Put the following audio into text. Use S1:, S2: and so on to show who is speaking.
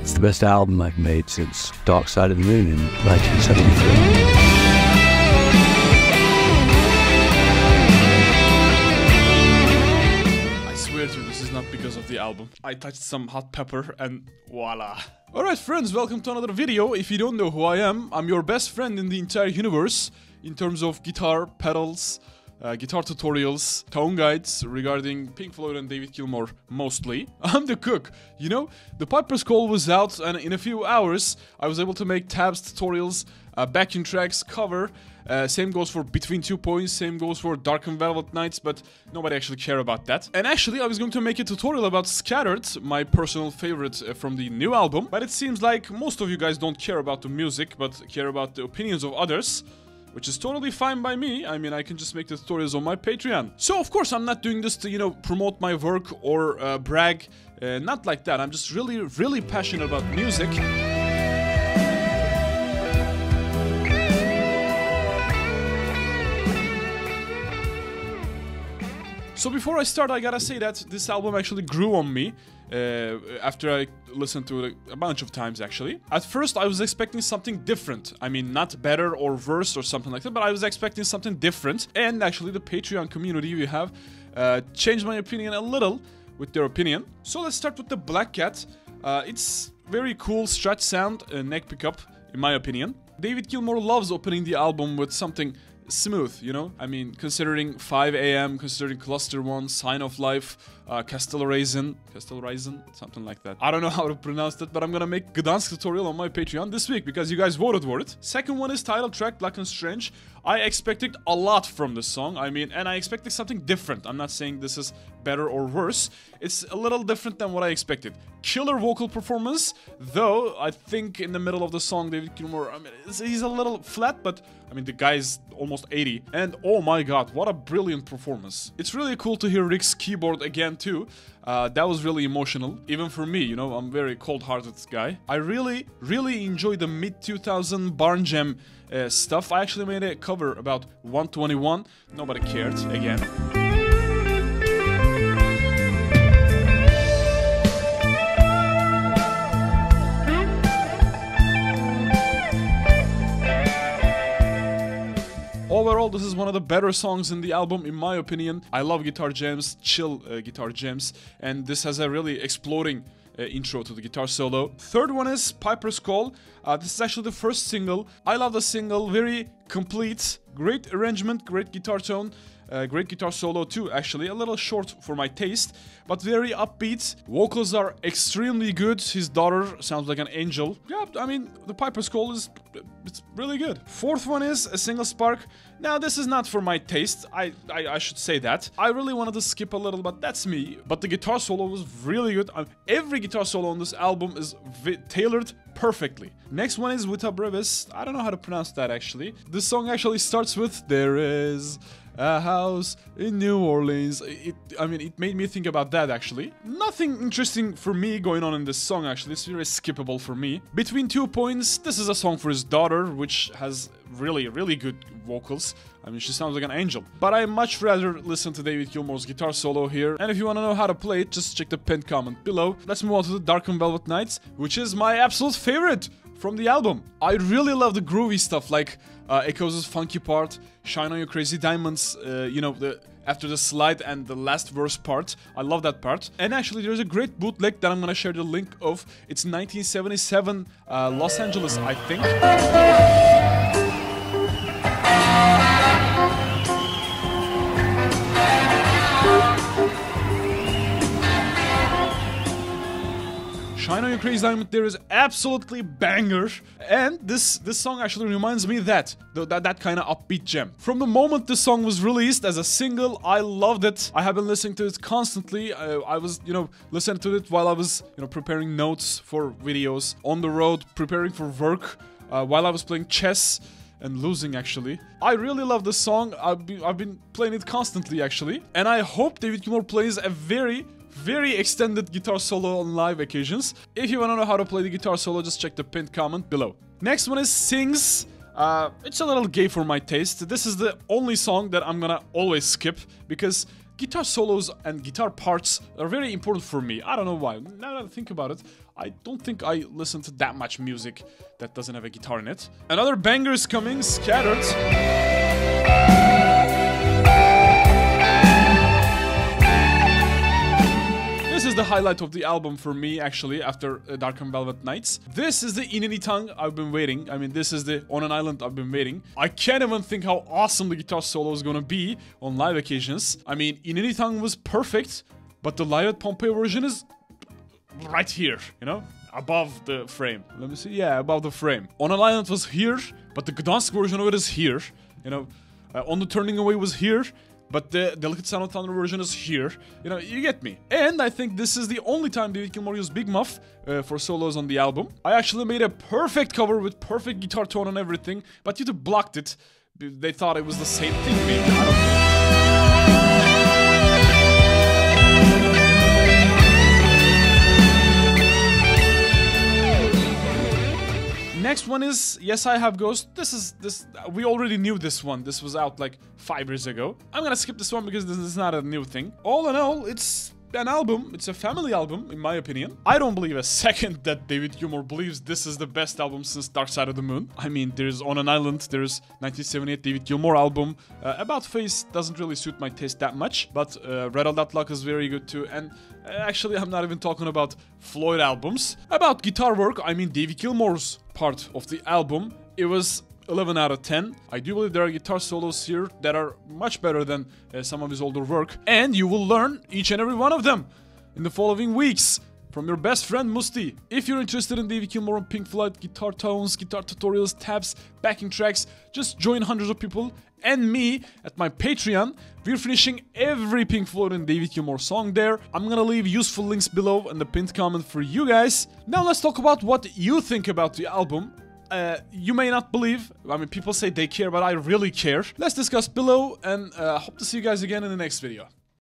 S1: It's the best album I've made since Dark Side of the Moon in 1973.
S2: This is not because of the album. I touched some hot pepper and voila. Alright friends, welcome to another video. If you don't know who I am, I'm your best friend in the entire universe in terms of guitar, pedals, guitar tutorials, tone guides regarding Pink Floyd and David Gilmour mostly. I'm the cook. You know, the Piper's Call was out and in a few hours I was able to make tabs, tutorials, backing tracks, cover. Same goes for Between 2 Points, same goes for Dark and Velvet Nights, but nobody actually cared about that. And actually, I was going to make a tutorial about Scattered, my personal favorite from the new album, but it seems like most of you guys don't care about the music, but care about the opinions of others, which is totally fine by me. I mean, I can just make the tutorials on my Patreon. So, of course, I'm not doing this to, you know, promote my work or brag, not like that. I'm just really passionate about music. So before I start, I gotta say that this album actually grew on me after I listened to it a bunch of times actually. At first I was expecting something different. I mean, not better or worse or something like that, but I was expecting something different. And actually the Patreon community we have changed my opinion a little with their opinion. So let's start with the Black Cat. It's very cool stretch sound, neck pickup in my opinion. David Gilmour loves opening the album with something smooth, you know? I mean, considering 5 AM, considering Cluster 1, Sign of Life, Castelraisin, something like that. I don't know how to pronounce that, but I'm gonna make Gdansk tutorial on my Patreon this week because you guys voted for it. Second one is title track, Black and Strange. I expected a lot from this song, I mean, and I expected something different. I'm not saying this is better or worse. It's a little different than what I expected. Killer vocal performance, though I think in the middle of the song, David Gilmour, I mean, he's a little flat, but I mean, the guy's almost 80. And oh my god, what a brilliant performance. It's really cool to hear Rick's keyboard again too. That was really emotional, even for me, you know, I'm a very cold-hearted guy. I really enjoy the mid-2000 Barn Jam stuff. I actually made a cover about 121. Nobody cared, again. Overall, this is one of the better songs in the album, in my opinion. I love guitar jams, chill guitar jams, and this has a really exploding intro to the guitar solo. Third one is Piper's Call. This is actually the first single. I love the single, very complete, great arrangement, great guitar tone. Great guitar solo too, actually. A little short for my taste, but very upbeat. Vocals are extremely good. His daughter sounds like an angel. Yeah, I mean, the Piper's Call it's really good. Fourth one is A Single Spark. Now, this is not for my taste. I should say that. I really wanted to skip a little, but that's me. But the guitar solo was really good. Every guitar solo on this album is tailored perfectly. Next one is Vita Brevis. I don't know how to pronounce that, actually. This song actually starts with There Is a House in New Orleans. I mean, it made me think about that, actually. Nothing interesting for me going on in this song, actually. It's very skippable for me. Between 2 Points, this is a song for his daughter, which has really good vocals. I mean, she sounds like an angel. But I much rather listen to David Gilmour's guitar solo here. And if you want to know how to play it, just check the pinned comment below. Let's move on to the Dark and Velvet Nights, which is my absolute favorite from the album. I really love the groovy stuff, like Echoes' funky part, Shine on Your Crazy Diamonds, you know, after the slide and the last verse part. I love that part. And actually, there's a great bootleg that I'm gonna share the link of. It's 1977 Los Angeles, I think. Shine on Your Crazy Diamond there is absolutely banger, and this song actually reminds me that kind of upbeat jam. From the moment this song was released as a single, I loved it. I have been listening to it constantly. I was, you know, listening to it while I was, you know, preparing notes for videos, on the road, preparing for work, while I was playing chess and losing, actually. I really love this song. I've been playing it constantly, actually, and I hope David Gilmour plays a very extended guitar solo on live occasions. If you want to know how to play the guitar solo, just check the pinned comment below. Next one is Sings. It's a little gay for my taste. This is the only song that I'm gonna always skip because guitar solos and guitar parts are very important for me. I don't know why. Now that I think about it, I don't think I listen to that much music that doesn't have a guitar in it. Another banger is coming, Scattered. This is the highlight of the album for me, actually, after Dark and Velvet Nights. This is the In Any Tongue I've been waiting. I mean, this is the On an Island I've been waiting. I can't even think how awesome the guitar solo is gonna be on live occasions. I mean, In Any Tongue was perfect, but the live at Pompeii version is right here, you know? Above the frame. Let me see. Yeah, above the frame. On an Island was here, but the Gdansk version of it is here. You know, On the Turning Away was here, but the Delicate Sound of Thunder version is here. You know, you get me. And I think this is the only time David Gilmour used Big Muff for solos on the album. I actually made a perfect cover with perfect guitar tone and everything, but YouTube blocked it. They thought it was the same thing, maybe. I don't know. Next one is Yes I Have Ghost. We already knew this one. This was out like 5 years ago. I'm gonna skip this one because this is not a new thing. All in all, it's an album. It's a family album, in my opinion. I don't believe a second that David Gilmour believes this is the best album since Dark Side of the Moon. I mean, there's On an Island, there's 1978 David Gilmour album. About Face doesn't really suit my taste that much, but Red Hot That Luck is very good too. And actually, I'm not even talking about Floyd albums. About guitar work, I mean David Gilmour's part of the album, it was 11 out of 10. I do believe there are guitar solos here that are much better than some of his older work. And you will learn each and every one of them in the following weeks from your best friend Musti. If you're interested in David Gilmour and Pink Floyd, guitar tones, guitar tutorials, tabs, backing tracks, just join hundreds of people and me at my Patreon. We're finishing every Pink Floyd and David Gilmour song there. I'm gonna leave useful links below in the pinned comment for you guys. Now let's talk about what you think about the album. You may not believe, I mean, people say they care, but I really care. Let's discuss below, and hope to see you guys again in the next video.